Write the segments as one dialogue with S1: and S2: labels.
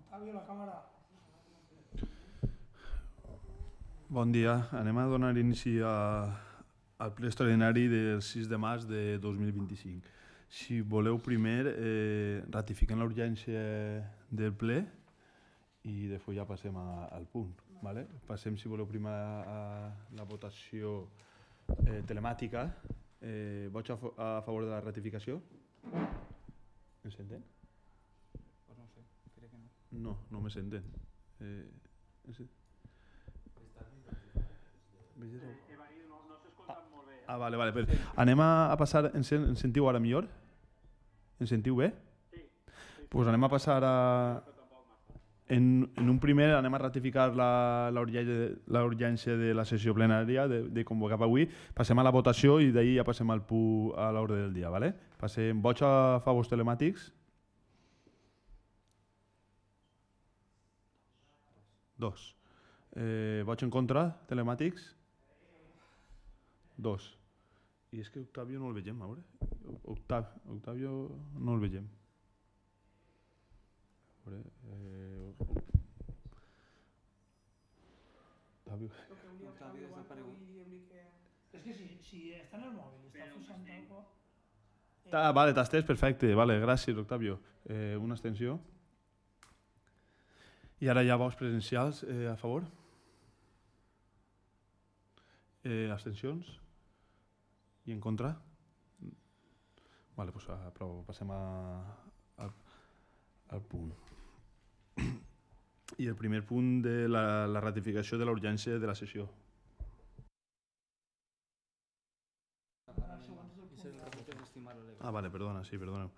S1: Octavio, la càmera.
S2: Bon dia. Anem a donar inici al ple extraordinari del 6 de març de 2025. Si voleu primer, ratifiquem la urgència del ple i després ja passem al punt. Vale? Passem, si voleu, primer a la votació telemàtica. Vots a favor de la ratificació? Em senten?
S3: Pues no sé, crec que no.
S2: No, no me senten.
S1: No s'ha escoltat molt bé.
S2: Vale. Anem a passar... Ens sentiu ara millor? Ens sentiu bé?
S1: Sí.
S2: Pues anem a passar a... En un primer anem a ratificar la urgència de la sessió plenària de convocar avui. Passem a la votació i d'ahir ja passem a l'ordre del dia. Vale? Passem vots a favors telemàtics. 2. Vots en contra telemàtics. 2. I és que Octavio no el vegem, a veure. Octavio no el vegem.
S3: Octavio desaparegut.
S1: És que si està en el mòbil i està posant alguna cosa...
S2: Vale, t'estàs perfecte. Vale, gràcies, Octavio. Una extensió. I ara hi ha vots presencials a favor. Abstencions. I en contra? Vale, doncs passem al punt. I el primer punt de la ratificació de la urgència de la sessió. Vale, perdona, sí, perdoneu.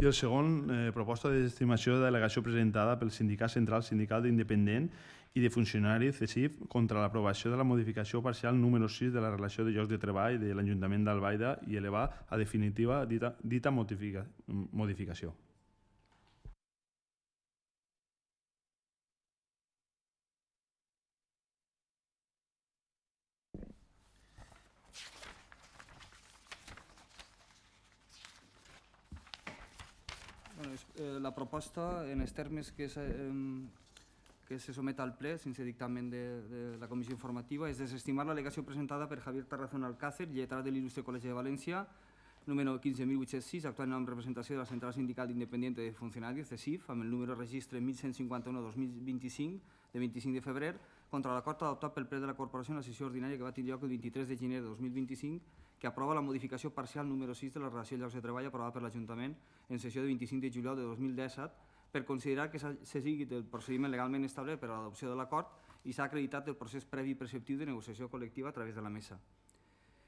S2: I el segon, proposta de desestimació de delegació presentada pel Sindicat Central Sindical d'Independent i de Funcionari CESIF contra l'aprovació de la modificació parcial número 6 de la relació de llocs de treball de l'Ajuntament d'Albaida i elevar a definitiva dita modificació.
S3: La proposta, en els termes que se somet al ple, sense dictamen de la comissió informativa, és desestimar l'al·legació presentada per Javier Tarazona Alcácer, lletrat de l'Il·lustre Col·legi de València, número 15.806, actuant en representació de la Central Sindical d'Independent de Funcionaris, CESIF, amb el número registre 1151-2025, de 25 de febrer, contra l'acord adoptat pel ple de la Corporació en la sessió ordinària que va tenir lloc el 23 de gener de 2025, que aprova la modificació parcial número 6 de la relació de llocs de treball aprovada per l'Ajuntament en sessió de 25 de juliol de 2017 per considerar que s'ha seguit el procediment legalment establert per a l'adopció de l'acord i s'ha acreditat el procés previ i preceptiu de negociació col·lectiva a través de la mesa.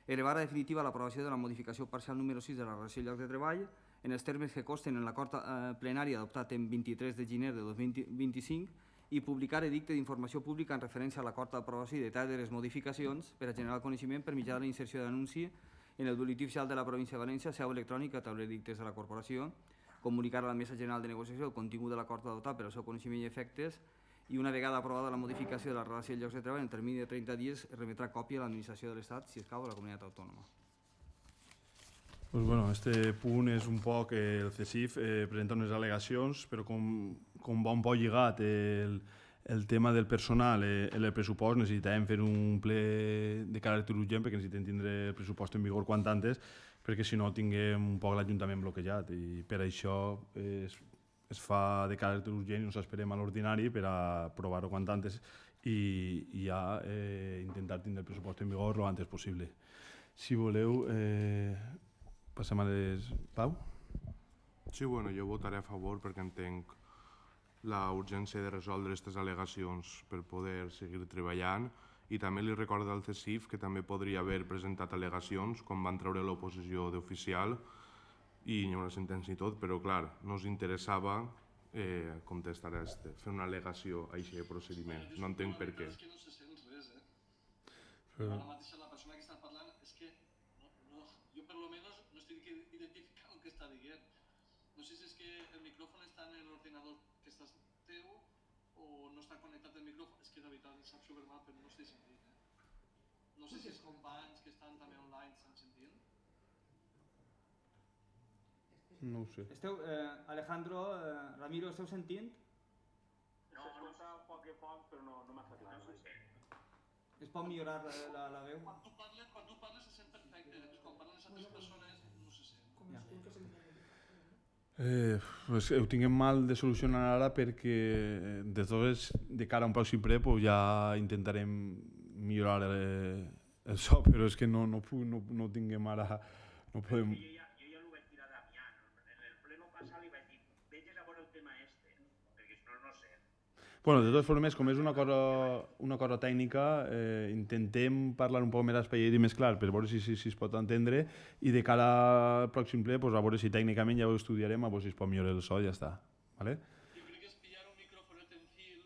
S3: Elevar a definitiva l'aprovació de la modificació parcial número 6 de la relació de llocs de treball en els termes que consten en l'acord plenari adoptat en 23 de gener de 2025 i publicar edicte d'informació pública en referència a l'acord d'aprovació i detall de les modificacions per a generar coneixement per mitjà de la inserció d'anunci en el butlletí oficial de la província de València, seu electrònica a taula d'edictes de la corporació, comunicar a la Mesa General de Negociació el contingut de l'acord adoptat per al seu coneixement i efectes i una vegada aprovada la modificació de la relació de llocs de treball en termini de 30 dies remetrà còpia a l'administració de l'Estat, si escau, a la comunitat autònoma.
S2: Pues bueno, este punt és un poc... El CESIF presenta unes al·legacions, però com va un poc lligat el tema del personal, el pressupost, necessitàvem fer un ple de caràcter urgent perquè necessitem tindre el pressupost en vigor quant antes, perquè si no tinguem un poc l'Ajuntament bloquejat i per això es fa de caràcter urgent i ens esperem a l'ordinari per a aprovar-ho quant antes i ja intentar tindre el pressupost en vigor el antes possible. Si voleu... Passem a les... Pau?
S4: Sí, bueno, jo votaré a favor perquè entenc la urgència de resoldre aquestes al·legacions per poder seguir treballant i també li recorda al CESIF que també podria haver presentat al·legacions quan van treure l'oposició d'oficial i hi ha una sentència i tot, però clar, no us interessava contestar fer una al·legació a aquest procediment. No entenc per què.
S5: És que no se sent res, Ara mateix la persona que està parlant és que jo per lo menos no estic identificant el que està dient. No sé si és que el micròfon està en l'ordinador que estàs teu o no està connectat el micròfon. És que de veritat em sap supermal, però no estic sentint. No sé si els companys que estan també online estan sentint.
S2: No ho sé.
S3: Alejandro, Ramiro, esteu sentint?
S6: poc, però no m'està clar.
S3: Es pot millorar la veu?
S5: Quan tu parles se sent perfecte, després quan parlen les altres persones no se sent.
S2: Pues ho tinguem mal de solucionar ara perquè de totes, de cara a un pròxim ple pues ja intentarem millorar el so, però és que no tinguem ara, no podem...
S6: Jo ja l'ho vaig dir a Damià, en el pleno passat li vaig dir, veges a veure el tema perquè si no sé.
S2: Bueno, de totes formes, com és una cosa tècnica, intentem parlar un poc més espaiat i més clar per veure si es pot entendre i de cara al pròxim ple, pues, a veure si tècnicament ja ho estudiarem, a veure si es pot millorar el so i ja està. ¿Vale?
S5: Jo crec que és pillar un microfonet en fil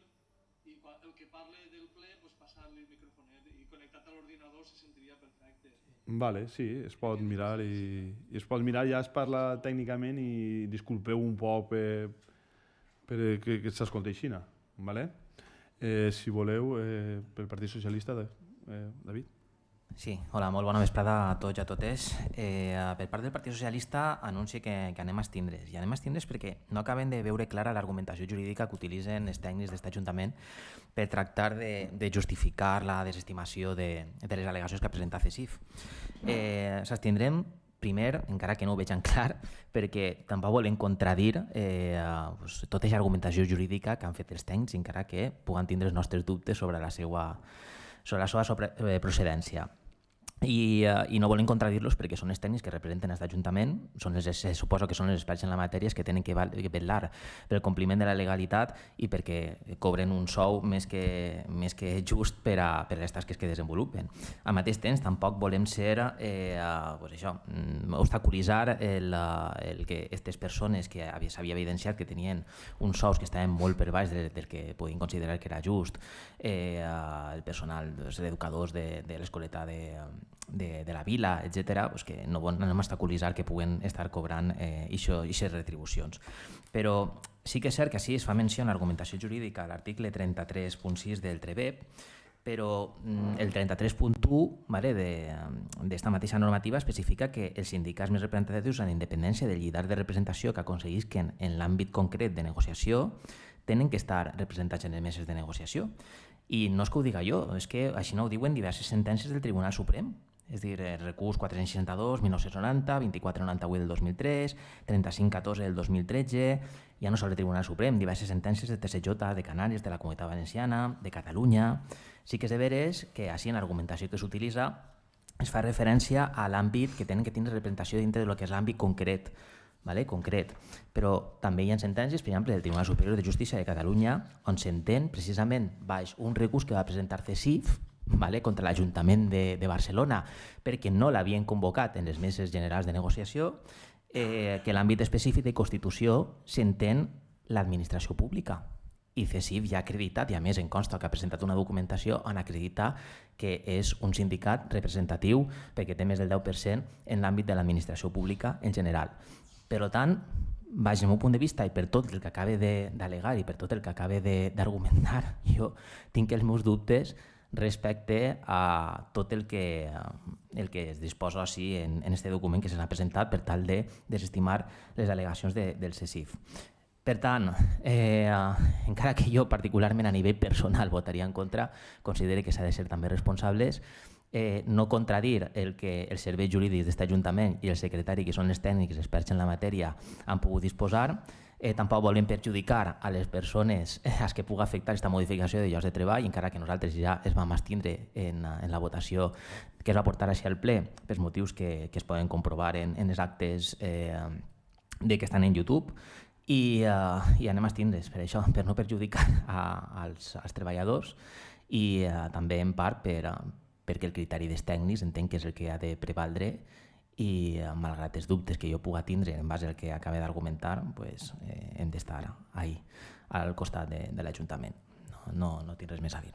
S5: i el que parle del ple, pues, passar-li el microfonet i connectat a l'ordinador se sentiria perfecte.
S2: Vale, sí, es pot mirar i es pot mirar, ja es parla tècnicament i disculpeu un poc perquè s'escolta així. Vale? Si voleu, pel Partit Socialista, David.
S7: Sí, hola, molt bona vesprada a tots i a totes. Per part del Partit Socialista anuncio que anem a estindre's. I anem a estindre's perquè no acabem de veure clara l'argumentació jurídica que utilitzen els tècnics d'aquest Ajuntament per tractar de justificar la desestimació de les al·legacions que ha presentat CESIF. S'estindrem primer, encara que no ho veig en clar, perquè tampoc volem contradir tota aquesta argumentació jurídica que han fet els tècnics, encara que puguen tindre els nostres dubtes sobre la seva procedència. I no volem contradir-los perquè són els tècnics que representen aquest Ajuntament, se suposa que són els experts en la matèria que tenen que vetllar pel compliment de la legalitat i perquè cobren un sou més que just per a les tasques que desenvolupen. Al mateix temps tampoc volem ser obstaculitzar el que aquestes persones que s'havia evidenciat que tenien uns sous que estaven molt per baix del que podien considerar que era just, el personal, els educadors de l'escoleta de la vila, etc., que no anem a obstaculitzar que puguen estar cobrant aquestes retribucions. Però sí que és cert que així es fa menció en l'argumentació jurídica a l'article 33.6 del TREBEP, però el 33.1 d'esta mateixa normativa especifica que els sindicats més representatius en independència del llindar de representació que aconseguisquen en l'àmbit concret de negociació tenen que estar representats en les meses de negociació. I no és que ho diga jo, és que així no ho diuen diverses sentències del Tribunal Suprem. És a dir, el recurs 462, 1990, 2498 del 2003, 3514 del 2013, ja no sols el Tribunal Suprem, diverses sentències de TSJ, de Canàries, de la Comunitat Valenciana, de Catalunya. Sí que és de veres que així en l'argumentació que s'utilitza es fa referència a l'àmbit que tenen que tindre representació dintre del que és l'àmbit concret, però també hi ha sentències, per exemple, del Tribunal Superior de Justícia de Catalunya, on s'entén precisament baix un recurs que va presentar CESIF contra l'Ajuntament de Barcelona perquè no l'havien convocat en les meses generals de negociació, que l'àmbit específic de Constitució s'entén l'administració pública. I CESIF ja ha acreditat, i a més en consta que ha presentat una documentació on acredita que és un sindicat representatiu perquè té més del 10% en l'àmbit de l'administració pública en general. Per tant, baix el meu punt de vista i per tot el que acabe d'al·legar i per tot el que acabe d'argumentar, jo tinc els meus dubtes respecte a tot el que es disposa així en aquest document que s'ha presentat per tal de desestimar les al·legacions del CESIF. Per tant, encara que jo particularment a nivell personal votaria en contra, considero que s'ha de ser també responsables, no contradir el que els serveis jurídics d'aquest Ajuntament i el secretari, que són els tècnics experts en la matèria, han pogut disposar. Tampoc volem perjudicar a les persones a les que pugui afectar aquesta modificació de llocs de treball, encara que nosaltres ja es vam abstindre en la votació que es va portar així al ple pels motius que es poden comprovar en els actes que estan en YouTube. I anem a estindre's per això, per no perjudicar als treballadors i també en part perquè el criteri dels tècnics entenc que és el que ha de prevaldre i malgrat els dubtes que jo puga tindre en base al que acaba d'argumentar, hem d'estar ahí, al costat de l'Ajuntament. No tinc res més a dir.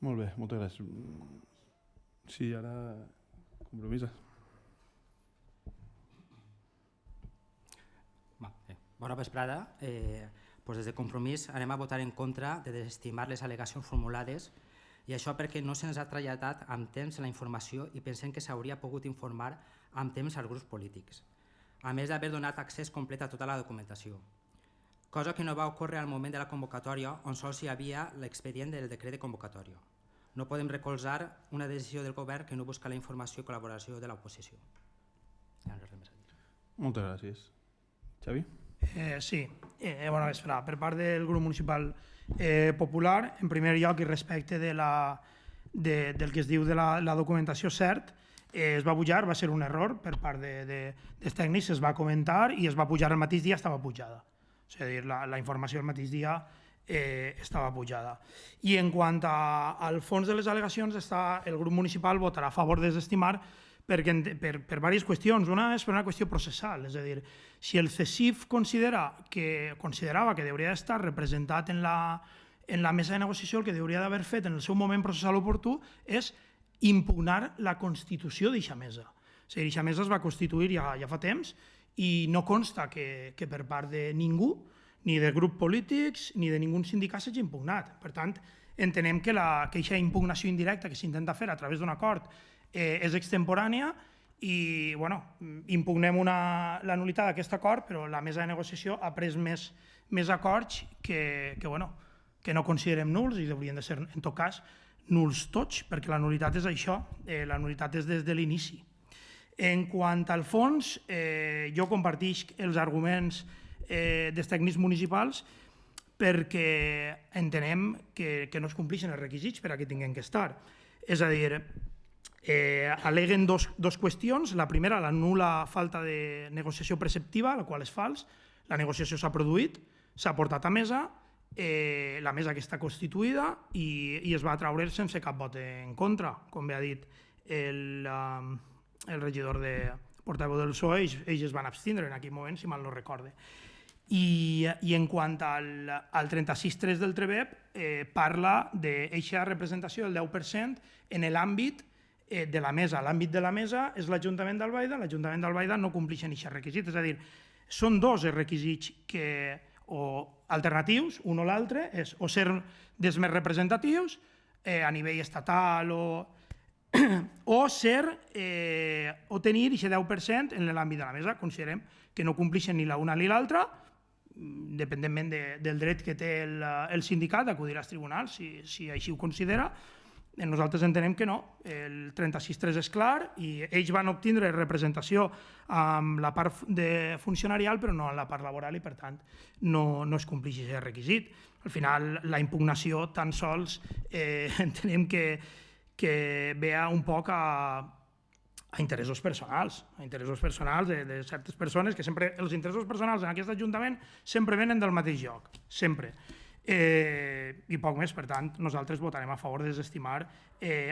S2: Molt bé, moltes gràcies. Sí, ara Compromís.
S8: Bona vesprada. Des de Compromís anem a votar en contra de desestimar les al·legacions formulades i això perquè no se'ns ha traslladat amb temps la informació i pensem que s'hauria pogut informar amb temps als grups polítics, a més d'haver donat accés complet a tota la documentació. cosa que no va ocórrer al moment de la convocatòria, on sols hi havia l'expedient del decret de convocatòria. No podem recolzar una decisió del govern que no busca la informació i col·laboració de l'oposició.
S2: Moltes gràcies. Xavi?
S1: Sí, bona vesprada. Per part del grup municipal popular, en primer lloc i respecte del que es diu de la documentació, cert, es va pujar, va ser un error per part dels tècnics, es va comentar i es va pujar el mateix dia, estava pujada. És a dir, la informació el mateix dia estava pujada. I en quant al fons de les al·legacions, el grup municipal votarà a favor de desestimar per diverses qüestions. Una és per una qüestió processal, és a dir, si el CESIF considerava que hauria d'estar representat en la mesa de negociació, el que hauria d'haver fet en el seu moment processal oportú és impugnar la constitució d'eixa mesa. És a dir, eixa mesa es va constituir ja fa temps i no consta que per part de ningú, ni de grups polítics, ni de ningú sindicat s'hagi impugnat. Per tant, entenem que eixa impugnació indirecta que s'intenta fer a través d'un acord és extemporània i impugnem la nul·litat d'aquest acord, però la mesa de negociació ha pres més acords que no considerem nuls i haurien de ser, en tot cas, nuls tots, perquè la nul·litat és això, la nul·litat és des de l'inici. En quant al fons, jo compartisc els arguments dels tècnics municipals perquè entenem que no es compleixen els requisits per a que tinguin que estar. És a dir, al·leguen dos qüestions. La primera, la nul·la falta de negociació preceptiva, la qual és fals. La negociació s'ha produït, s'ha portat a mesa, la mesa que està constituïda i es va traure sense cap vot en contra. Com bé ha dit el regidor portaveu del PSOE, ells es van abstindre en aquell moment, si mal no recorde. I en quant al 36.3 del TREBEP, parla d'eixa representació del 10% en l'àmbit de la mesa. L'àmbit de la mesa és l'Ajuntament d'Albaida, l'Ajuntament d'Albaida no compleixen aquests requisits. És a dir, són dos els requisits alternatius, un o l'altre, és o ser dels més representatius a nivell estatal o tenir aquest 10% en l'àmbit de la mesa. Considerem que no compleixen ni l'una ni l'altra, dependentment del dret que té el sindicat d'acudir als tribunals, si així ho considera. Nosaltres entenem que no. El 36.3 és clar i ells van obtindre representació amb la part funcionarial però no en la part laboral i per tant no es compleix aquest requisit. Al final la impugnació tan sols entenem que ve un poc a interessos personals, de certes persones que sempre, els interessos personals en aquest Ajuntament sempre venen del mateix lloc, sempre. I poc més, per tant, nosaltres votarem a favor de desestimar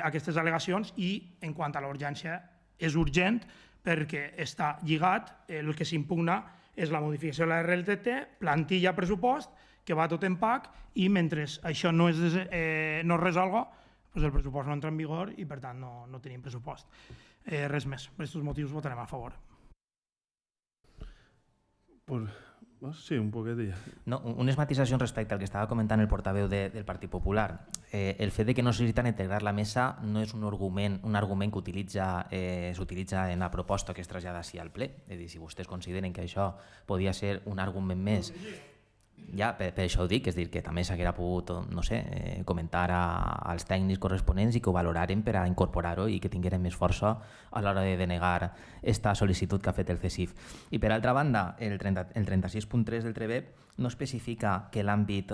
S1: aquestes al·legacions i, en quant a la urgència, és urgent perquè està lligat, el que s'impugna és la modificació de la RLTT, plantilla, pressupost, que va tot en PAC i mentre això no es resolga, el pressupost no entra en vigor i, per tant, no tenim pressupost. Res més. Per aquests motius votarem a favor.
S2: Sí, un poquet ja.
S7: No, unes matisacions respecte al que estava comentant el portaveu del Partit Popular. El fet de que no s'hagin integrar la mesa no és un argument que s'utilitza en la proposta que es trasllada així al ple. És a dir, si vostès consideren que això podia ser un argument més... Ja, per això ho dic, és dir, que també s'haguera pogut, no sé, comentar als tècnics corresponents i que ho valoraren per a incorporar-ho i que tingueren més força a l'hora de denegar aquesta sol·licitud que ha fet el CESIF. I per altra banda, el 36.3 del TREBEP no especifica que l'àmbit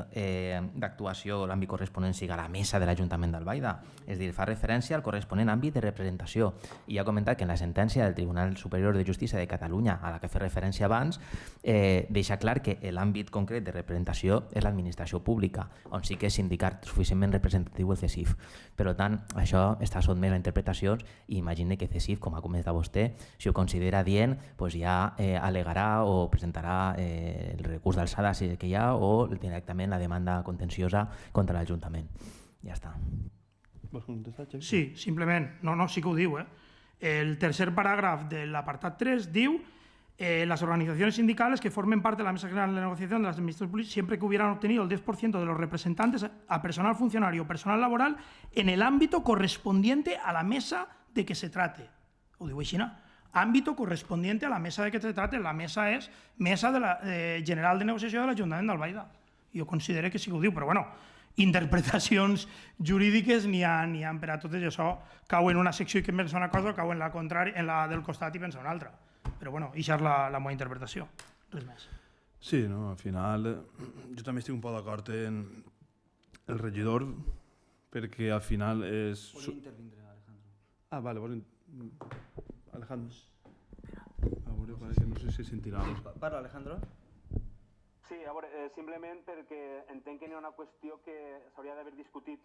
S7: d'actuació o l'àmbit corresponent siga la mesa de l'Ajuntament d'Albaida. És a dir, fa referència al corresponent àmbit de representació. I ha comentat que en la sentència del Tribunal Superior de Justícia de Catalunya, a la que he fet referència abans, deixa clar que l'àmbit concret de representació és l'administració pública, on sí que és sindicat suficientment representatiu el CESIF. Per tant, això està sotmès a interpretacions i imagine que CESIF, com ha comentat vostè, si ho considera dient, ja al·legarà o presentarà el recurs d'alçada que hi ha o directament la demanda contenciosa contra l'Ajuntament. Ja està.
S2: Vols contestar, Xavi?
S1: Sí, simplement. No, sí que ho diu. El tercer paràgraf de l'apartat 3 diu las organizaciones sindicales que formen parte de la mesa general de negociación de las administraciones públicas siempre que hubieran obtenido el 10% de los representantes a personal funcionario o personal laboral en el ámbito correspondiente a la mesa de que se trate. Ho diu així, no? ámbito correspondiente a la mesa de què se trata. La mesa és Mesa General de Negociació de l'Ajuntament d'Albaida. Jo considero que sí que ho diu, però bueno, interpretacions jurídiques n'hi ha per a totes, i això cau en una secció i que pensa una cosa, cau en la contrària, en la del costat i pensa una altra. Però bueno, això és la meva interpretació, res més.
S2: Sí, no, al final jo també estic un poc d'acord en el regidor, perquè al final és...
S3: Podria intervindre, Alejandro.
S2: Ah, vale, Alejandro. A veure, que no sé si sentirà.
S3: Parla, Alejandro.
S9: Sí, a veure, simplement perquè entenc que hi ha una qüestió que s'hauria d'haver discutit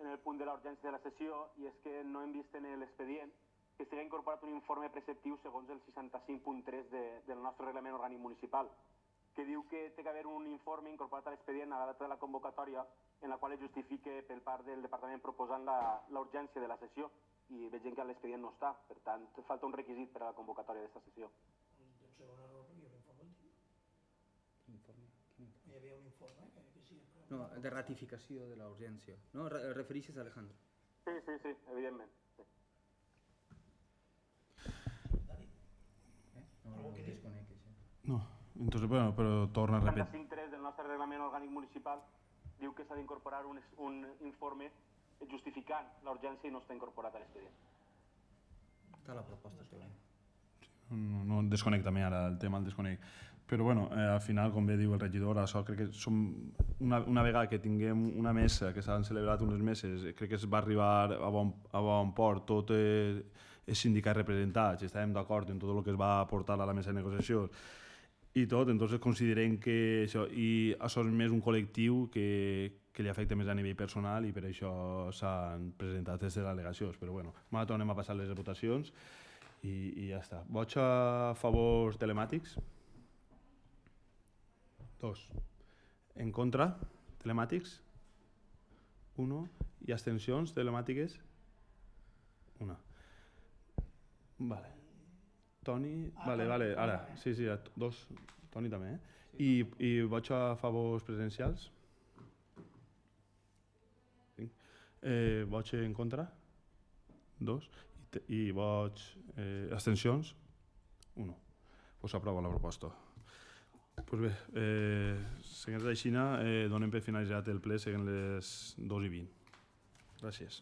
S9: en el punt de la urgència de la sessió, i és que no hem vist en l'expedient que s'hagi incorporat un informe preceptiu segons el 65.3 del nostre reglament orgànic municipal, que diu que té que haver un informe incorporat a l'expedient a la data de la convocatòria en la qual es justifique per part del departament proposant la urgència de la sessió, i veiem que a l'expedient no està, per tant, falta un requisit per a la convocatòria d'aquesta sessió.
S3: No, de ratificació de la urgència. No, refereixes a Alejandro.
S9: Sí, evidentment.
S2: No, entonces, bueno, però torna a repetir.
S9: El 35.3 del nostre reglament orgànic municipal diu que s'ha d'incorporar un informe justificant la urgència i no està incorporat a l'expedient.
S3: Està la proposta, sí.
S2: No desconec també ara el tema, el desconec. Però bueno, al final, com bé diu el regidor, això crec que una vegada que tinguem una mesa, que s'han celebrat unes meses, crec que es va arribar a bon port, tot els sindicats representats, estàvem d'acord en tot el que es va portar a la mesa de negociació i tot, entonces considerem que això és més un col·lectiu que li afecta més a nivell personal, i per això s'han presentat aquestes al·legacions. Però bueno, ara tornem a passar les votacions i ja està. Vots a favor telemàtics? 2. En contra? Telemàtics? 1. I abstencions telemàtiques? 1. Vale. Toni... Vale, ara. Sí, 2. Toni també, I vots a favors presencials? 5. Vots en contra? 2. I vots... abstencions? 1. Pues s'aprova la proposta. Pues bé, seguint així, donem per finalitzat el ple, seguint les 2:20. Gràcies.